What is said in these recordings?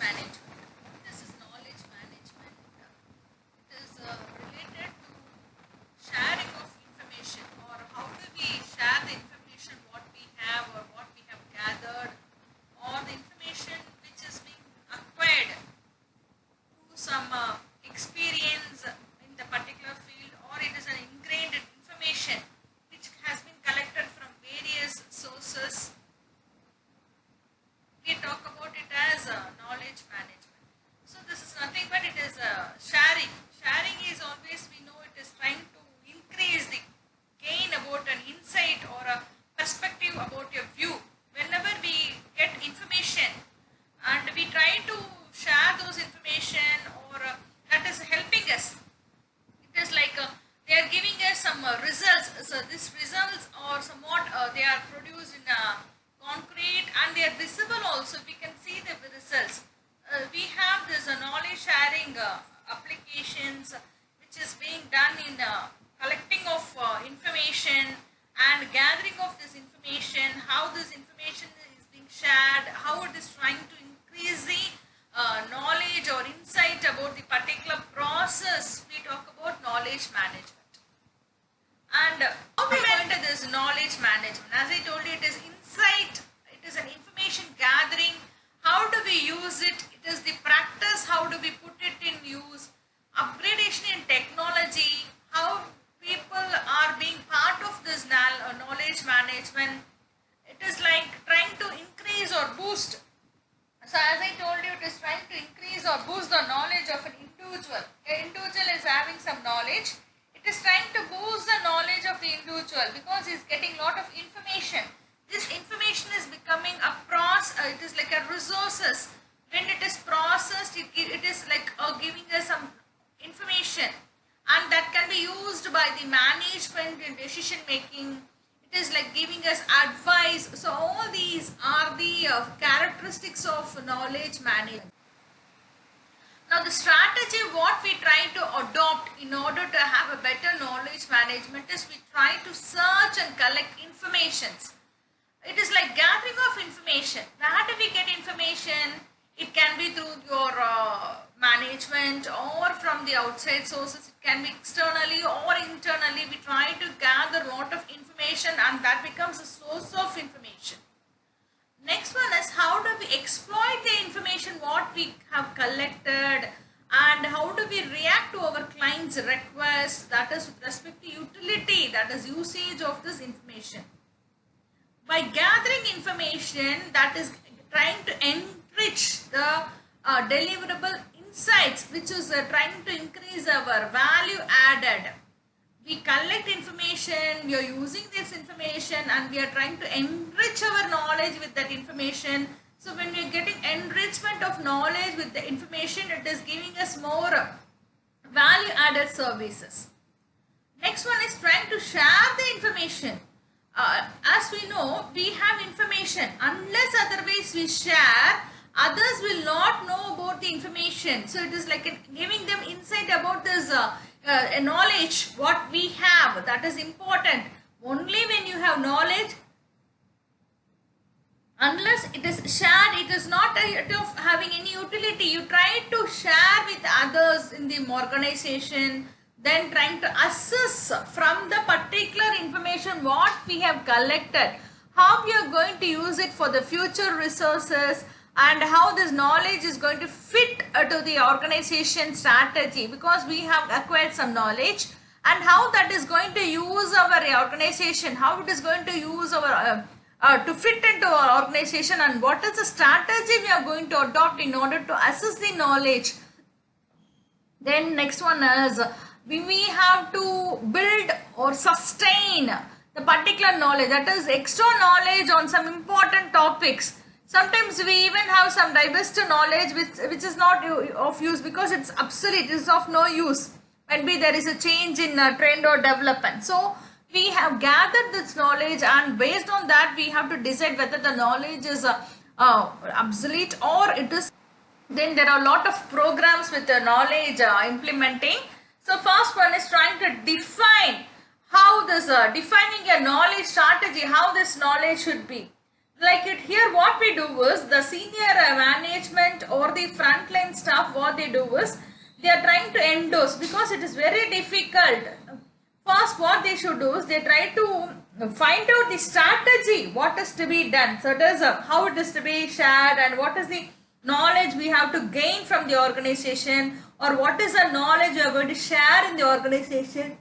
management. This is knowledge management. It is related to sharing of information, or how do we share the information what we have or what we have gathered, or the information which is being acquired through some experience in the particular field, or it is an ingrained information which has been collected from various sources. We talk about it as knowledge management. So this is nothing but it is sharing. Sharing is always, we know, it is trying to increase the gain about an insight or a perspective about your view. Whenever we get information and we try to share those information, or that is helping us. It is like they are giving us some results. So these results are somewhat they are produced in concrete, and they are visible also. We can see the results. We have this knowledge sharing applications which is being done in collecting of information and gathering of this information, how this information is being shared, how it is trying to increase the knowledge or insight about the particular process. We talk about knowledge management. And how we went to this knowledge management, as I told you, it is insight, it is an information gathering. How do we use it? It is the practice, how do we put it in use, upgradation in technology, how people are being part of this knowledge management. It is like trying to increase or boost. So as I told you, it is trying to increase or boost the knowledge of an individual. An individual is having some knowledge. It is trying to boost the knowledge of the individual because he is getting lot of information. This information is becoming a it is like a resources. When it is processed, it is like giving us some information, and that can be used by the management in decision making. It is like giving us advice. So all these are the characteristics of knowledge management. Now the strategy what we try to adopt in order to have a better knowledge management is we try to search and collect informations. It is like gathering of information. Where do we get information? It can be through your management or from the outside sources. It can be externally or internally. We try to gather a lot of information, and that becomes a source of information. Next one is how do we exploit the information what we have collected, and how do we react to our client's request, that is with respect to utility, that is usage of this information. By gathering information, that is trying to enrich the deliverable insights, which is trying to increase our value added. We collect information, we are using this information, and we are trying to enrich our knowledge with that information. So when we are getting enrichment of knowledge with the information, it is giving us more value added services. Next one is trying to share the information. As we know, we have information. Unless otherwise we share, others will not know about the information. So it is like giving them insight about this knowledge what we have. That is important. Only when you have knowledge, unless it is shared, it is not of having any utility. You try to share with others in the organization, then trying to assess from the particular information what we have collected, how we are going to use it for the future resources, and how this knowledge is going to fit to the organization strategy, because we have acquired some knowledge, and how that is going to use our organization, how it is going to use our to fit into our organization, and what is the strategy we are going to adopt in order to assess the knowledge. Then next one is we have to build or sustain the particular knowledge, that is extra knowledge on some important topics. Sometimes we even have some diverse knowledge which is not of use because it's obsolete, it is of no use. Maybe there is a change in trend or development. So we have gathered this knowledge, and based on that we have to decide whether the knowledge is obsolete or it is. Then there are a lot of programs with the knowledge implementing. So first one is trying to define how this defining a knowledge strategy, how this knowledge should be. Like it here, what we do is the senior management or the frontline staff, what they do is they are trying to endorse, because it is very difficult. First, what they should do is they try to find out the strategy, what is to be done. So it is how it is to be shared, and what is the knowledge we have to gain from the organization, or what is the knowledge we are going to share in the organization.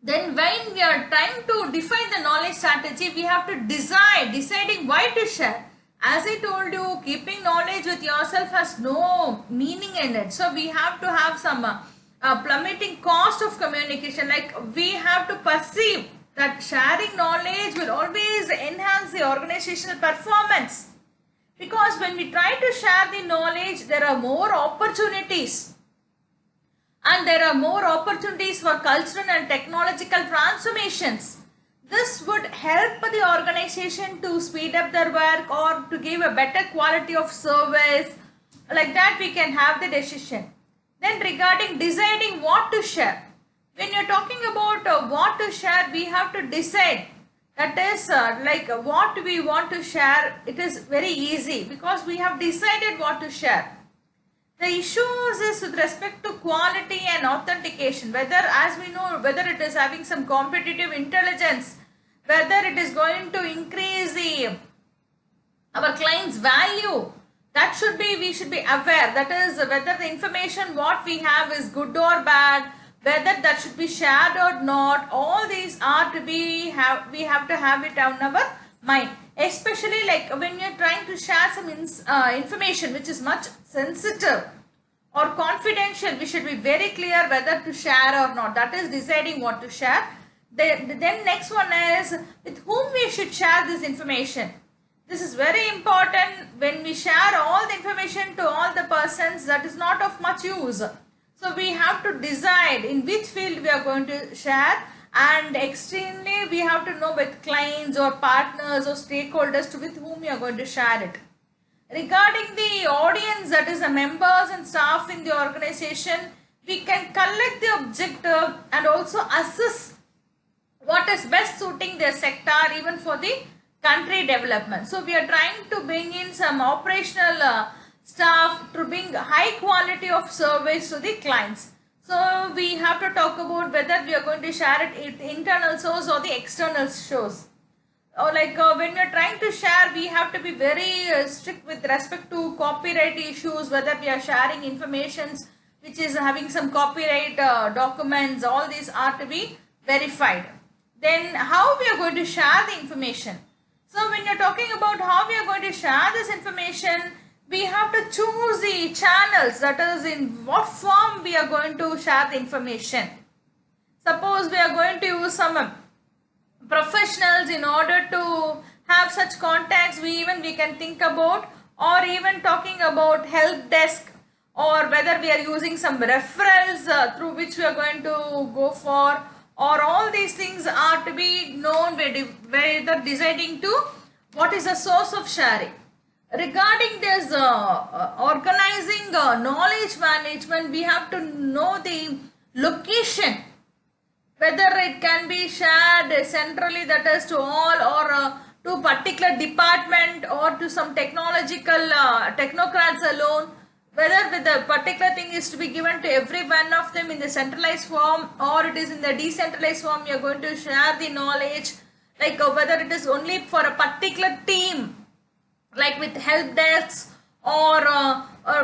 Then when we are trying to define the knowledge strategy, we have to deciding why to share. As I told you, keeping knowledge with yourself has no meaning in it. So we have to have some plummeting cost of communication. Like we have to perceive that sharing knowledge will always enhance the organizational performance. Because when we try to share the knowledge, there are more opportunities. And there are more opportunities for cultural and technological transformations. This would help the organization to speed up their work or to give a better quality of service. Like that we can have the decision. Then regarding deciding what to share. When you're talking about what to share, we have to decide. That is like what we want to share. It is very easy because we have decided what to share. The issues is with respect to quality and authentication, whether, as we know, whether it is having some competitive intelligence, whether it is going to increase our client's value. That should be, we should be aware. That is whether the information what we have is good or bad, whether that should be shared or not. All these are to be we have to have it on our mind. Especially like when you are trying to share some information which is much sensitive or confidential, we should be very clear whether to share or not. That is deciding what to share. Then next one is with whom we should share this information. This is very important. When we share all the information to all the persons, that is not of much use. So we have to decide in which field we are going to share. And extremely, we have to know with clients or partners or stakeholders with whom you are going to share it. Regarding the audience, that is the members and staff in the organization, we can collect the objective and also assess what is best suiting their sector even for the country development. So we are trying to bring in some operational staff to bring high quality of service to the clients. So we have to talk about whether we are going to share it in the internal source or the external source. Or like when we are trying to share, we have to be very strict with respect to copyright issues, whether we are sharing informations which is having some copyright documents, all these are to be verified. Then how we are going to share the information. So when you are talking about how we are going to share this information, we have to choose the channels, that is in what form we are going to share the information. Suppose we are going to use some professionals in order to have such contacts, we can think about, or even talking about help desk, or whether we are using some referrals through which we are going to go for, or all these things are to be known whether deciding to what is the source of sharing. Regarding this organizing knowledge management, we have to know the location, whether it can be shared centrally, that is to all, or to particular department, or to some technological technocrats alone, whether with the particular thing is to be given to every one of them in the centralized form, or it is in the decentralized form. You are going to share the knowledge, like whether it is only for a particular team, like with help desks, or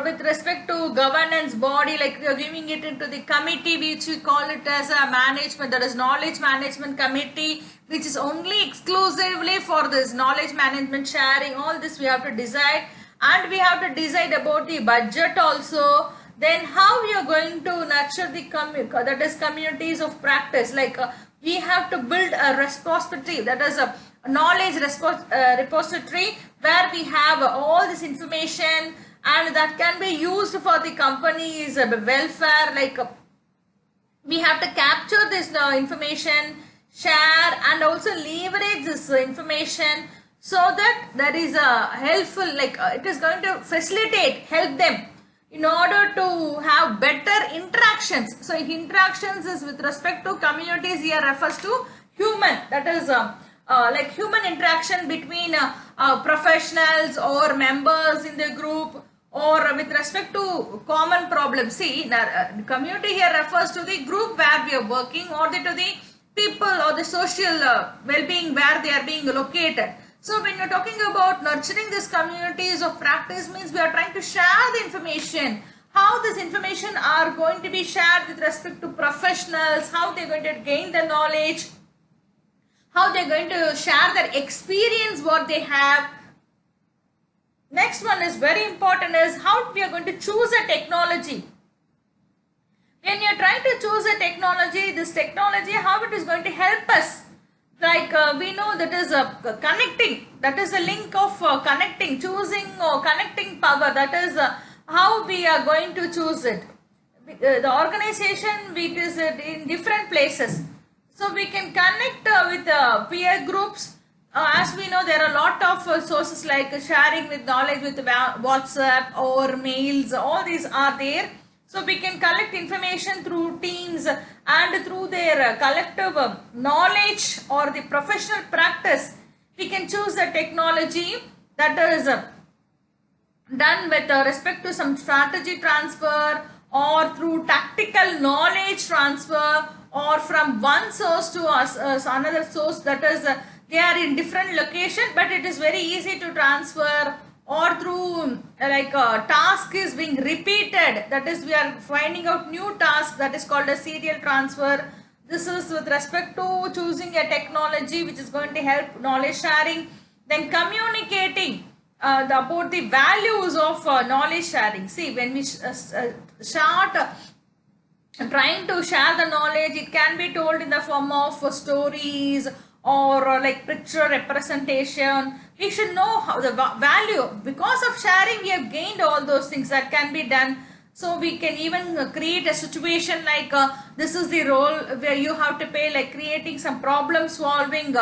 with respect to governance body, like we are giving it into the committee which we call it as a management, that is knowledge management committee, which is only exclusively for this knowledge management sharing. All this we have to decide, and we have to decide about the budget also. Then how we are going to nurture the that is communities of practice, like we have to build a repository, that is a knowledge repository, where we have all this information and that can be used for the company's welfare. Like we have to capture this information, share, and also leverage this information so that there is a helpful, like it is going to facilitate, help them in order to have better interactions. So interactions is with respect to communities, here refers to human, that is like human interaction between professionals or members in the group, or with respect to common problems. See, community here refers to the group where we are working, or to the people or the social well-being where they are being located. So when you're talking about nurturing these communities of practice, means we are trying to share the information, how this information are going to be shared with respect to professionals, how they're going to gain the knowledge, how they're going to share their experience, what they have. Next one is very important, is how we are going to choose a technology. When you're trying to choose a technology, this technology, how it is going to help us. Like we know that is connecting, that is a link of connecting, choosing or connecting power, that is how we are going to choose it. The organization, it is in different places. So we can connect with peer groups. As we know, there are a lot of sources like sharing with knowledge with WhatsApp or mails, all these are there. So we can collect information through teams and through their collective knowledge or the professional practice. We can choose a technology that is done with respect to some strategy transfer, or through tactical knowledge transfer, or from one source to another source, that is they are in different location but it is very easy to transfer, or through like a task is being repeated, that is we are finding out new task, that is called a serial transfer. This is with respect to choosing a technology which is going to help knowledge sharing. Then communicating about the values of knowledge sharing. See, when we start trying to share the knowledge, it can be told in the form of stories or like picture representation. We should know how the value, because of sharing we have gained all those things that can be done. So we can even create a situation like this is the role where you have to play, like creating some problem solving,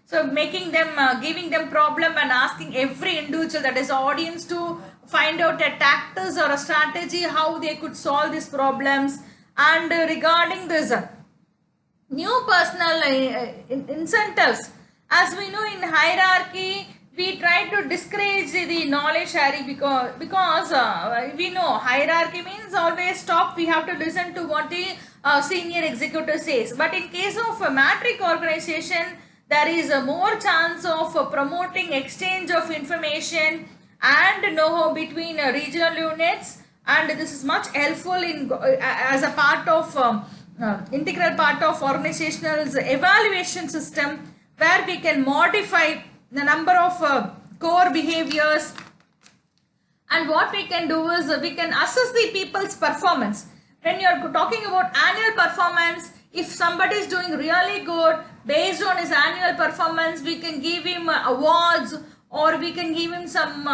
so making them giving them problem and asking every individual, that is audience, to find out a tactics or a strategy how they could solve these problems. And regarding this new personal incentives, as we know in hierarchy we try to discourage the knowledge sharing, because we know hierarchy means always top, we have to listen to what the senior executive says. But in case of a matrix organization, there is a more chance of promoting exchange of information and know-how between regional units, and this is much helpful in as a part of integral part of organizational evaluation system, where we can modify the number of core behaviors. And what we can do is we can assess the people's performance. When you are talking about annual performance, if somebody is doing really good, based on his annual performance, we can give him awards, or we can give him some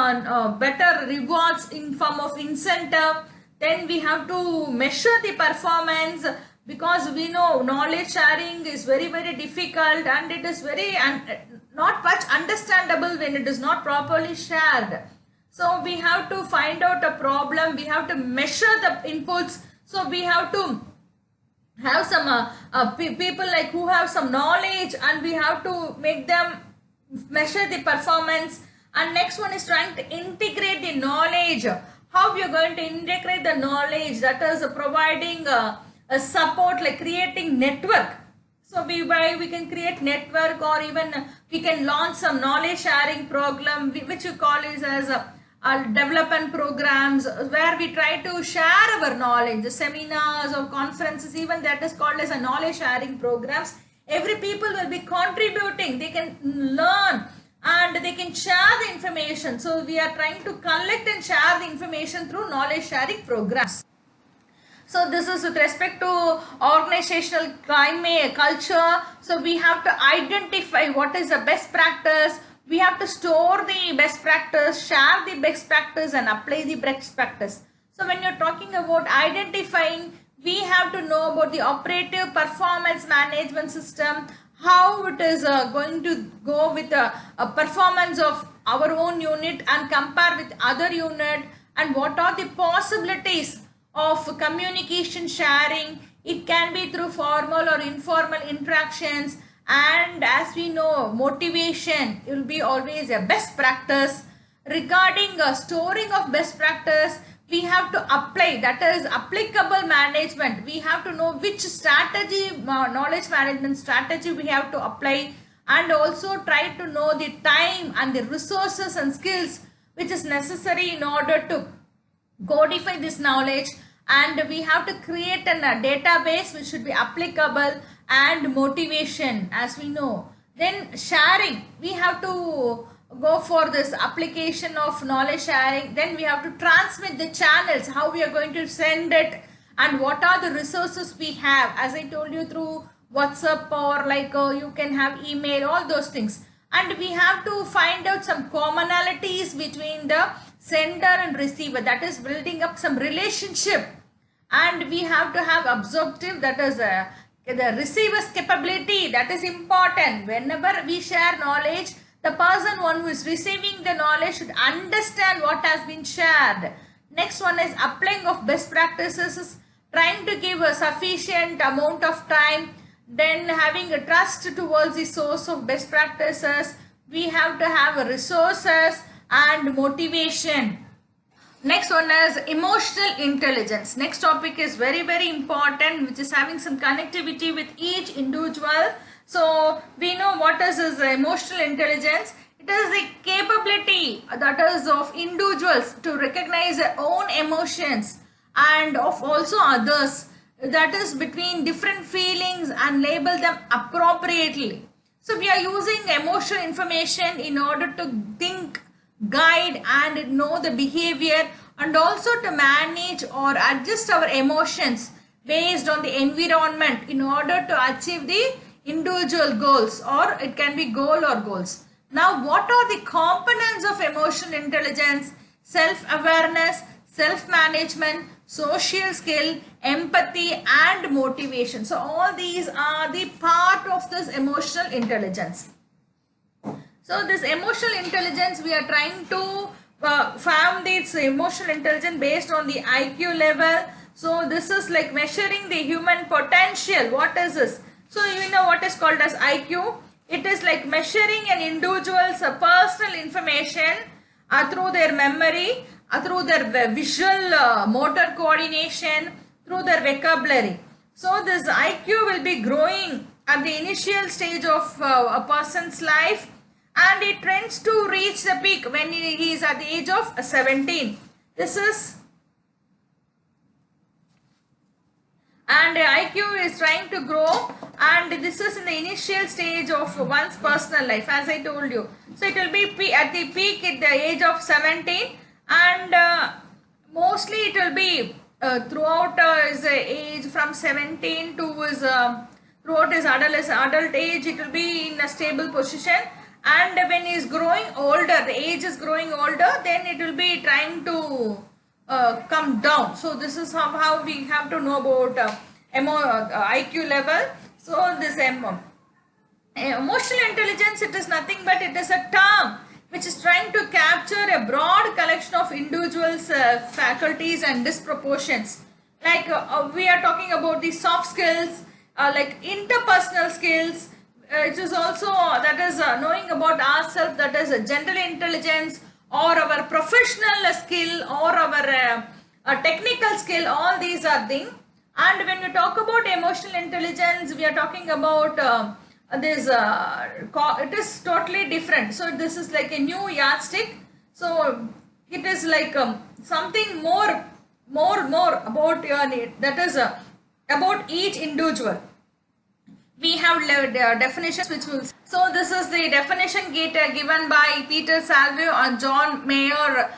better rewards in form of incentive. Then we have to measure the performance, because we know knowledge sharing is very difficult, and it is very not much understandable when it is not properly shared. So we have to find out a problem, we have to measure the inputs. So we have to have some people like who have some knowledge, and we have to make them measure the performance. And next one is trying to integrate the knowledge. How we are going to integrate the knowledge, that is providing a support, like creating network. So we can create network, or even we can launch some knowledge sharing program, which we call is as development programs, where we try to share our knowledge, the seminars or conferences, even that is called as a knowledge sharing programs. Every people will be contributing, they can learn and they can share the information. So we are trying to collect and share the information through knowledge sharing programs. So this is with respect to organizational climate culture. So we have to identify what is the best practice. We have to store the best practice, share the best practice, and apply the best practice. So when you're talking about identifying, we have to know about the operative performance management system, how it is going to go with a performance of our own unit and compare with other unit, and what are the possibilities of communication sharing. It can be through formal or informal interactions, And as we know, motivation will be always a best practice. Regarding storing of best practice, we have to apply, that is applicable management. We have to know which strategy, knowledge management strategy we have to apply, and also try to know the time and the resources and skills which is necessary in order to codify this knowledge. And we have to create a database which should be applicable, and motivation, as we know. Then sharing, we have to go for this application of knowledge sharing. Then we have to transmit the channels, how we are going to send it, and what are the resources we have, as I told you, through WhatsApp, or like you can have email, all those things. And we have to find out some commonalities between the sender and receiver, that is building up some relationship. And we have to have objective, that is the receiver's capability, that is important. Whenever we share knowledge, the person one who is receiving the knowledge should understand what has been shared. Next one is applying of best practices, trying to give a sufficient amount of time. Then having a trust towards the source of best practices. We have to have resources and motivation. Next one is emotional intelligence. Next topic is very, very important, which is having some connectivity with each individual. So we know what is this emotional intelligence. It is the capability, that is, of individuals to recognize their own emotions and of also others, that is between different feelings, and label them appropriately. So we are using emotional information in order to think, guide, and know the behavior, and also to manage or adjust our emotions based on the environment in order to achieve the individual goals, or it can be goal or goals. Now, what are the components of emotional intelligence? Self-awareness, self-management, social skill, empathy, and motivation. So all these are the part of this emotional intelligence. So this emotional intelligence, we are trying to form this emotional intelligence based on the IQ level. So this is like measuring the human potential. What is this? So you know what is called as IQ. It is like measuring an individual's personal information through their memory, through their visual motor coordination, through their vocabulary. So this IQ will be growing at the initial stage of a person's life, and it tends to reach the peak when he is at the age of 17. This is, and IQ is trying to grow, and this is in the initial stage of one's personal life, as I told you. So it will be at the peak at the age of 17, and mostly it will be throughout his age from 17 to his throughout his adult age, it will be in a stable position. And when he is growing older, the age is growing older, then it will be trying to come down. So this is how we have to know about IQ level. So this emotional intelligence, it is nothing but it is a term which is trying to capture a broad collection of individuals' faculties and disproportions. Like we are talking about the soft skills, like interpersonal skills. It is also that is knowing about ourselves, that is general intelligence, or our professional skill, or our technical skill. All these are things. And when we talk about emotional intelligence, we are talking about this it is totally different. So this is like a new yardstick. So it is like something more about your need, that is about each individual. We have definitions which will. So this is the definition given by Peter Salovey and John Mayer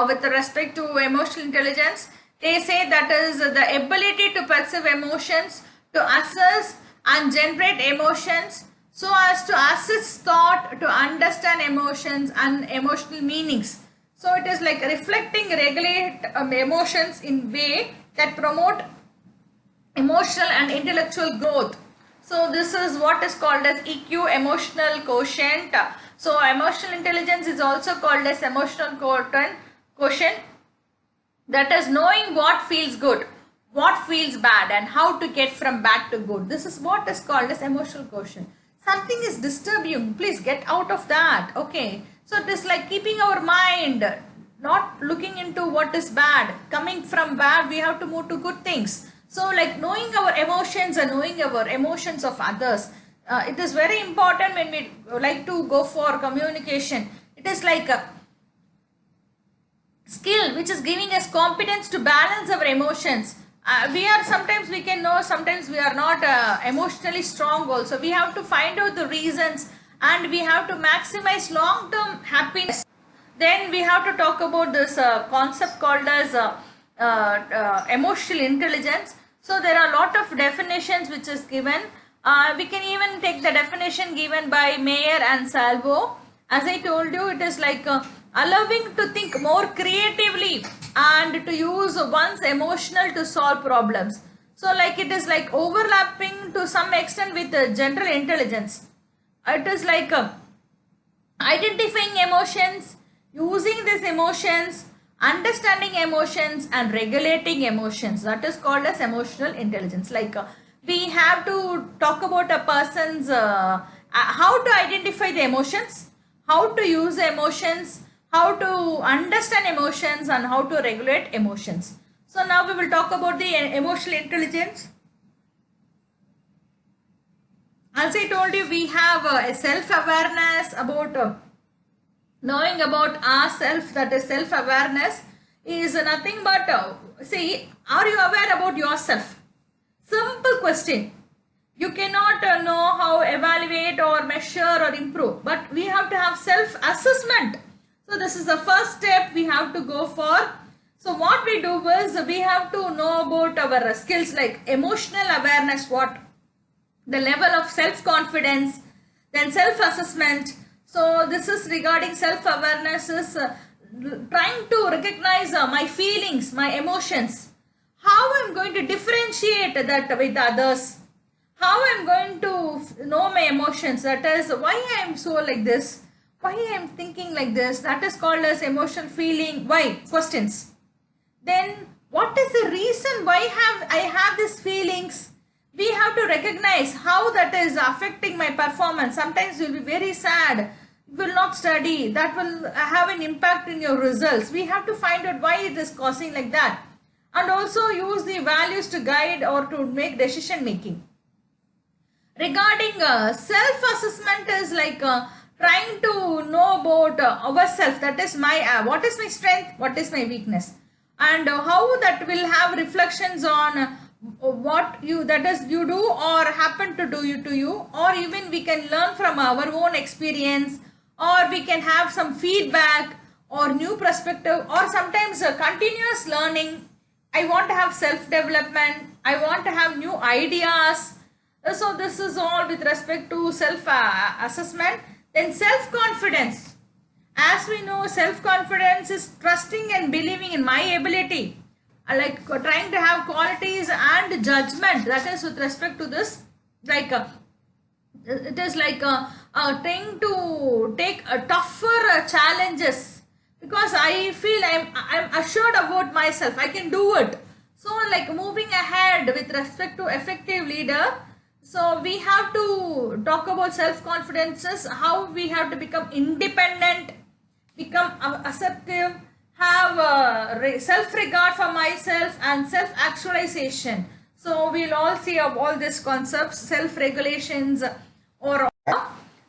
with respect to emotional intelligence. They say that is the ability to perceive emotions, to assess and generate emotions, so as to assess thought, to understand emotions and emotional meanings. So it is like reflecting, regulate emotions in way that promote emotional and intellectual growth. So this is what is called as EQ, emotional quotient. So emotional intelligence is also called as emotional quotient. That is knowing what feels good, what feels bad, and how to get from bad to good. This is what is called as emotional quotient. something is disturbing, please get out of that. Okay, so it is like keeping our mind not looking into what is bad. Coming from bad, we have to move to good things. So like knowing our emotions and knowing our emotions of others, it is very important when we like to go for communication. It is like a skill which is giving us competence to balance our emotions. We are sometimes we can know, sometimes we are not emotionally strong also. We have to find out the reasons and we have to maximize long term happiness. Then we have to talk about this concept called as emotional intelligence. So there are a lot of definitions which is given. We can even take the definition given by Mayer and Salvo. As I told you, it is like allowing to think more creatively and to use one's emotional to solve problems. So like it is like overlapping to some extent with general intelligence. It is like identifying emotions, using these emotions, understanding emotions and regulating emotions. That is called as emotional intelligence. Like we have to talk about a person's how to identify the emotions, how to use the emotions, how to understand emotions and how to regulate emotions. So now we will talk about the emotional intelligence. As I told you, we have a self-awareness about knowing about ourselves. That is self-awareness is nothing but see, are you aware about yourself? Simple question. You cannot know how evaluate or measure or improve, but we have to have self-assessment. So this is the first step we have to go for. So what we do is we have to know about our skills like emotional awareness, what the level of self-confidence, then self-assessment. So this is regarding self-awareness is trying to recognize my feelings, my emotions, how I'm going to differentiate that with others, how I'm going to know my emotions, that is why I am so like this, why I am thinking like this, that is called as emotional feeling, why questions. Then what is the reason why I have these feelings? We have to recognize how that is affecting my performance. Sometimes you'll be very sad, you will not study, that will have an impact in your results. We have to find out why it is causing like that, and also use the values to guide or to make decision making. Regarding self-assessment is like trying to know about ourselves, that is my what is my strength, what is my weakness, and how that will have reflections on what you, that is you do or happen to do you to you, or even we can learn from our own experience, or we can have some feedback or new perspective, or sometimes continuous learning. I want to have self development, I want to have new ideas. So this is all with respect to self assessment. Then self confidence. As we know, self confidence is trusting and believing in my ability, like trying to have qualities and judgment, that is with respect to this, like it is like trying to take a tougher challenges, because I feel I'm assured about myself, I can do it. So like moving ahead with respect to effective leader. So we have to talk about self confidences, how we have to become independent, become assertive, have self-regard for myself and self-actualization. So we'll all see of all these concepts, self-regulations or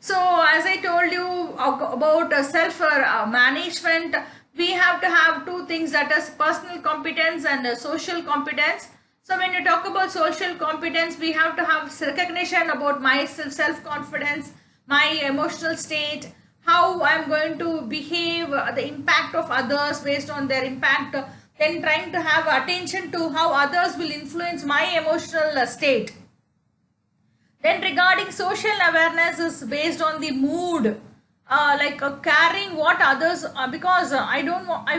so as I told you about self-management, we have to have two things, that is personal competence and social competence. So when you talk about social competence, we have to have recognition about myself, self-confidence, my emotional state, how I'm going to behave, the impact of others based on their impact, then trying to have attention to how others will influence my emotional state. Then regarding social awareness is based on the mood, like carrying what others, because I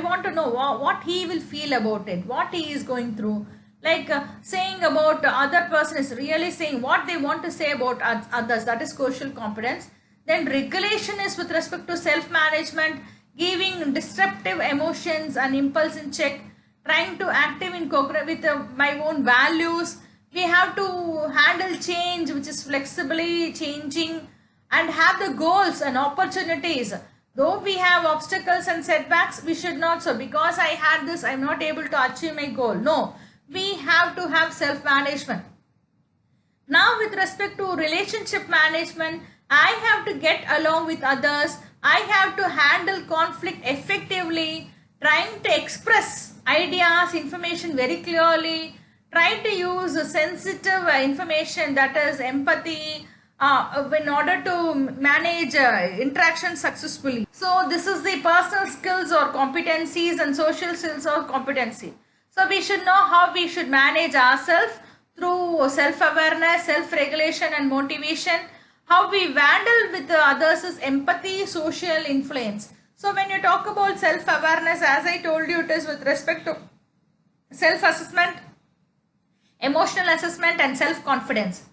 want to know what he will feel about it, what he is going through. Like saying about the other person is really saying what they want to say about others, that is social competence. Then regulation is with respect to self-management, giving disruptive emotions and impulse in check, trying to active in with my own values, We have to handle change which is flexibly changing and have the goals and opportunities. Though we have obstacles and setbacks, we should not so because I had this, I'm not able to achieve my goal. No, we have to have self-management. Now with respect to relationship management, I have to get along with others. I have to handle conflict effectively, trying to express ideas, information very clearly, try to use sensitive information, that is empathy, in order to manage interaction successfully. So this is the personal skills or competencies and social skills or competency. So we should know how we should manage ourselves through self-awareness, self-regulation and motivation. How we handle with others is empathy, social influence. So when you talk about self-awareness, as I told you, it is with respect to self-assessment, emotional assessment and self-confidence.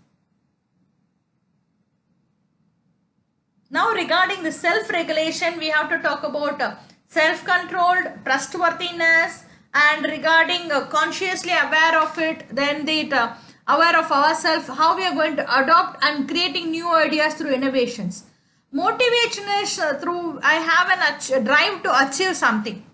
Now regarding the self-regulation, we have to talk about self-controlled, trustworthiness, and regarding consciously aware of it, then the aware of ourselves, how we are going to adopt and creating new ideas through innovations. Motivation is through I have a drive to achieve something.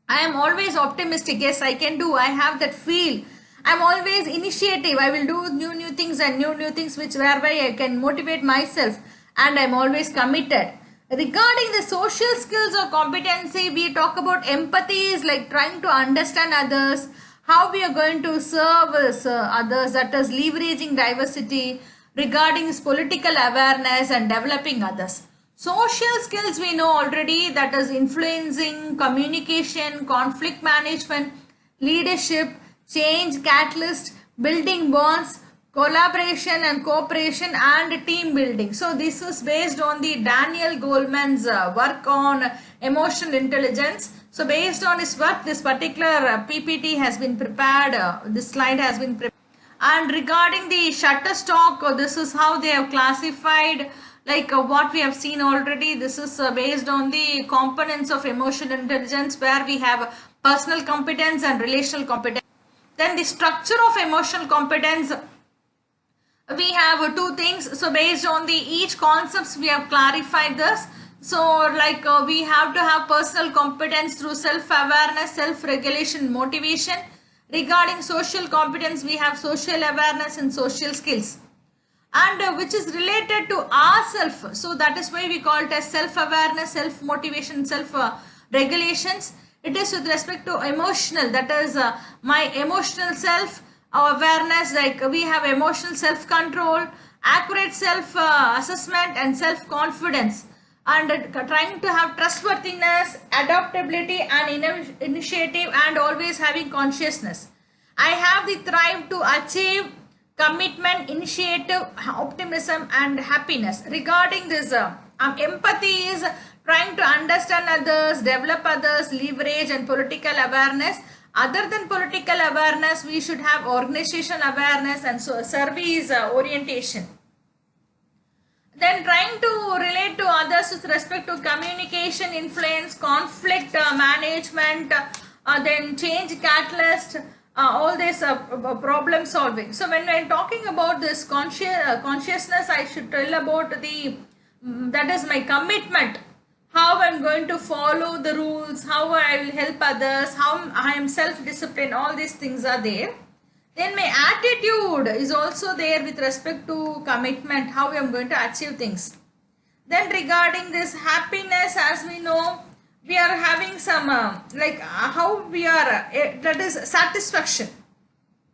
I am always optimistic. Yes, I can do. I have that feel. I'm always initiative. I will do new things and new things which whereby I can motivate myself, and I'm always committed. Regarding the social skills or competency, we talk about empathy is like trying to understand others, how we are going to serve others, that is leveraging diversity. Regarding this political awareness and developing others. Social skills we know already, that is influencing, communication, conflict management, leadership, change catalyst, building bonds, collaboration and cooperation and team building. So this is based on the Daniel Goleman's work on emotional intelligence. So based on his work, this particular PPT has been prepared, this slide has been prepared. And regarding the Shutterstock, this is how they have classified, like what we have seen already. This is based on the components of emotional intelligence, where we have personal competence and relational competence. Then the structure of emotional competence, we have two things. So based on the each concepts, we have clarified this. So like we have to have personal competence through self-awareness, self-regulation, motivation. Regarding social competence, we have social awareness and social skills, and which is related to ourself. So that is why we call it as self-awareness, self-motivation, self-regulations. It is with respect to emotional, that is my emotional self awareness, like we have emotional self-control, accurate self-assessment and self-confidence, and trying to have trustworthiness, adaptability and initiative, and always having consciousness. I have the thrive to achieve, commitment, initiative, optimism and happiness. Regarding this empathy is trying to understand others, develop others, leverage and political awareness. Other than political awareness, we should have organizational awareness and so service orientation. Then trying to relate to others with respect to communication, influence, conflict management, then change catalyst, all this problem solving. So when I'm talking about this consciousness, I should tell about the, that is my commitment, how I'm going to follow the rules, how I will help others, how I am self-disciplined, all these things are there. Then my attitude is also there with respect to commitment, how I am going to achieve things. Then regarding this happiness, as we know, we are having some how we are, that is satisfaction.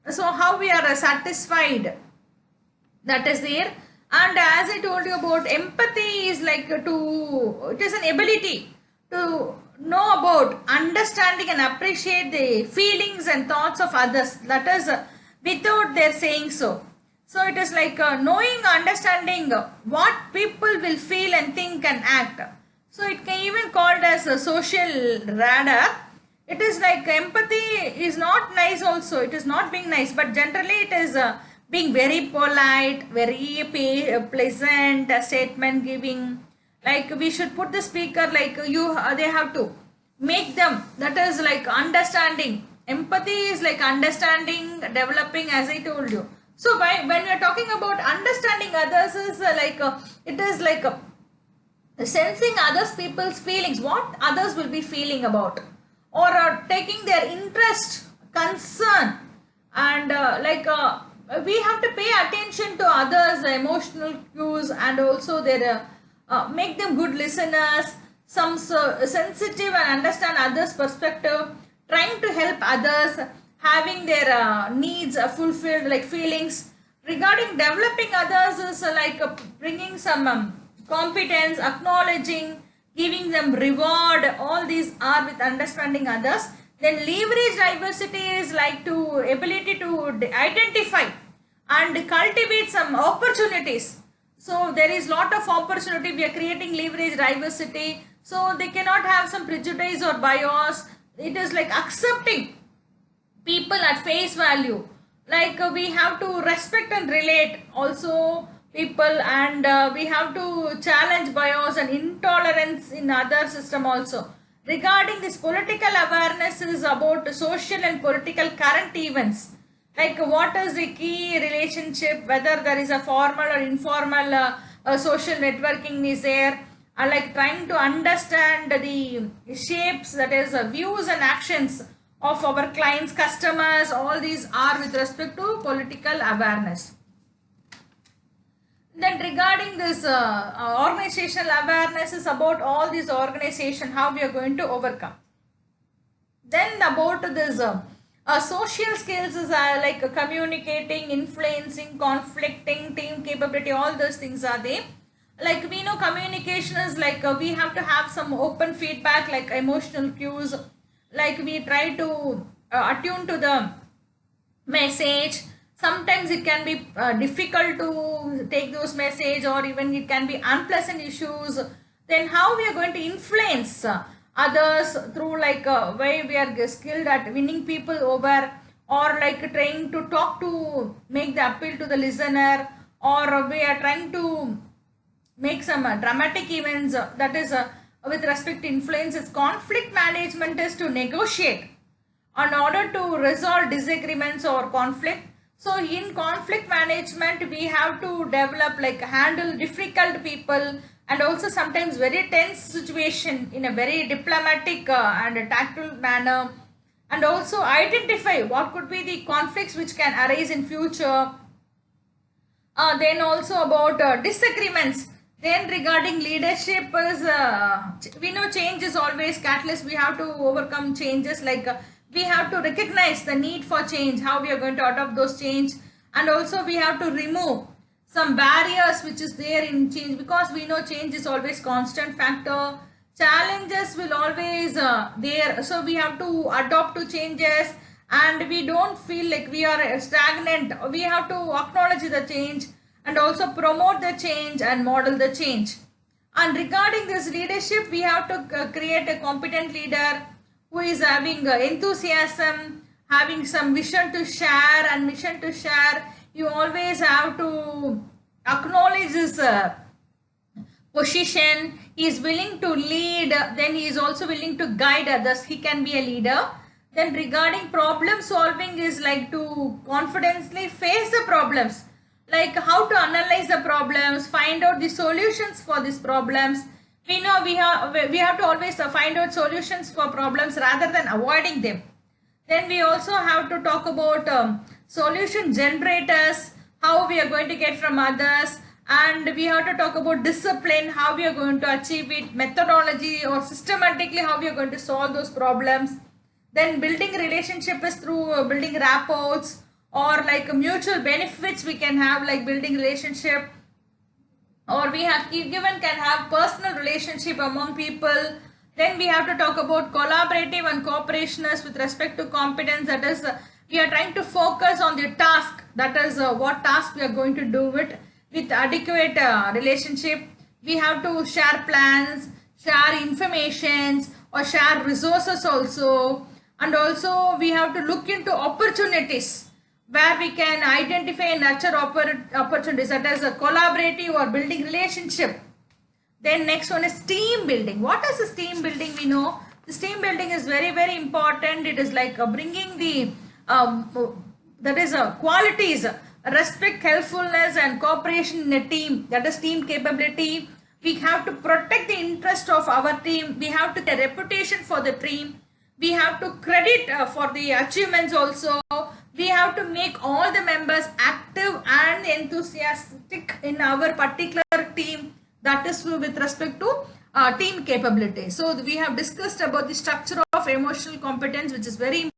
So how we are satisfied, that is there. And as I told you about empathy is like it is an ability to know about, understanding and appreciate the feelings and thoughts of others, that is without their saying so. So it is like knowing, understanding what people will feel and think and act. So it can even called as a social radar. It is like empathy is not nice also, it is not being nice, but generally it is being very polite, very pleasant, statement giving. Like we should put the speaker like they have to make them, that is like understanding, empathy is like understanding, developing, as I told you. So when we are talking about understanding others is it is like sensing others people's feelings, what others will be feeling about, or taking their interest, concern, and we have to pay attention to others emotional cues, and also their make them good listeners, some sensitive and understand others perspective, trying to help others, having their needs fulfilled, like feelings. Regarding developing others is bringing some competence, acknowledging, giving them reward, all these are with understanding others. Then leverage diversity is like to ability to identify and cultivate some opportunities. So there is lot of opportunity, we are creating leverage diversity, so they cannot have some prejudice or bias. It is like accepting people at face value, we have to respect and relate also people, and we have to challenge bias and intolerance in other system also. Regarding this political awareness is about social and political current events, like what is the key relationship, whether there is a formal or informal social networking is there, like trying to understand the shapes, that is views and actions of our clients, customers, all these are with respect to political awareness. Then regarding this organizational awareness is about all these organization, how we are going to overcome. Then about this social skills is like communicating, influencing, conflicting, team capability, all those things are there. Like we know communication is like we have to have some open feedback, like emotional cues, like we try to attune to the message. Sometimes it can be difficult to take those message, or even it can be unpleasant issues. Then how we are going to influence others through like way we are skilled at winning people over, or like trying to talk to make the appeal to the listener, or we are trying to make some dramatic events, that is with respect to influences. Conflict management is to negotiate in order to resolve disagreements or conflict. So in conflict management we have to develop like handle difficult people, and also sometimes very tense situation in a very diplomatic and tactful manner, and also identify what could be the conflicts which can arise in future. Then also about disagreements. Then regarding leadership is we know change is always catalyst, we have to overcome changes, like we have to recognize the need for change, how we are going to adopt those change, and also we have to remove some barriers which is there in change, because we know change is always constant factor, challenges will always there, so we have to adopt to changes, and we don't feel like we are stagnant, we have to acknowledge the change and also promote the change and model the change. And regarding this leadership, we have to create a competent leader who is having enthusiasm, having some vision to share and mission to share. You always have to acknowledge this position. He is willing to lead, then he is also willing to guide others. He can be a leader. Then regarding problem solving is like to confidently face the problems, like how to analyze the problems, find out the solutions for these problems. We know we have to always find out solutions for problems rather than avoiding them. Then we also have to talk about solution generators, how we are going to get from others, and we have to talk about discipline, how we are going to achieve it, methodology or systematically how we are going to solve those problems. Then building relationship is through building rapports, or like mutual benefits we can have, like building relationship, or we have given can have personal relationship among people. Then we have to talk about collaborative and cooperationist with respect to competence, that is we are trying to focus on the task, that is what task we are going to do it with adequate relationship. We have to share plans, share informations, or share resources also, and also we have to look into opportunities where we can identify and nurture opportunities, that is a collaborative or building relationship. Then next one is team building. What is this team building? We know This team building is very, very important. It is like bringing the that is qualities, respect, helpfulness, and cooperation in a team. That is team capability. We have to protect the interest of our team. We have to get a reputation for the team. We have to credit for the achievements also. We have to make all the members active and enthusiastic in our particular team. That is with respect to team capability. So we have discussed about the structure of emotional competence, which is very important.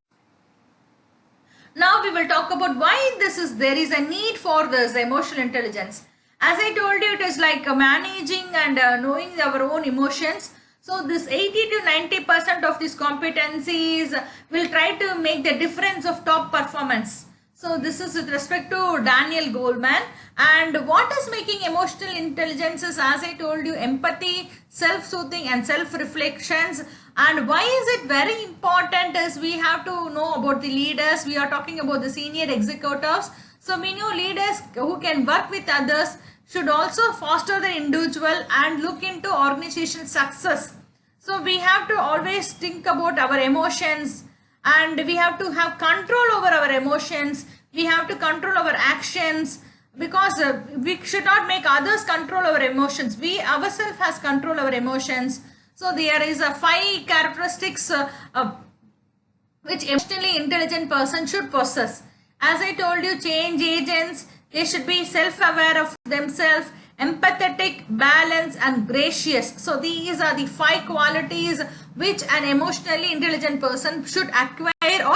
Now we will talk about why there is a need for this emotional intelligence. As I told you, it is like managing and knowing our own emotions. So this 80 to 90% of these competencies will try to make the difference of top performance. So this is with respect to Daniel Goleman. And what is making emotional intelligence is, as I told you, empathy, self-soothing and self-reflections. And why is it very important is we have to know about the leaders. We are talking about the senior executives. So we know leaders who can work with others should also foster the individual and look into organization success. So we have to always think about our emotions, and we have to have control over our emotions. We have to control our actions, because we should not make others control our emotions. We ourselves has control our emotions. So there is a 5 characteristics which emotionally intelligent person should possess. As I told you, change agents, they should be self-aware of themselves, empathetic, balanced and gracious. So these are the 5 qualities which an emotionally intelligent person should acquire or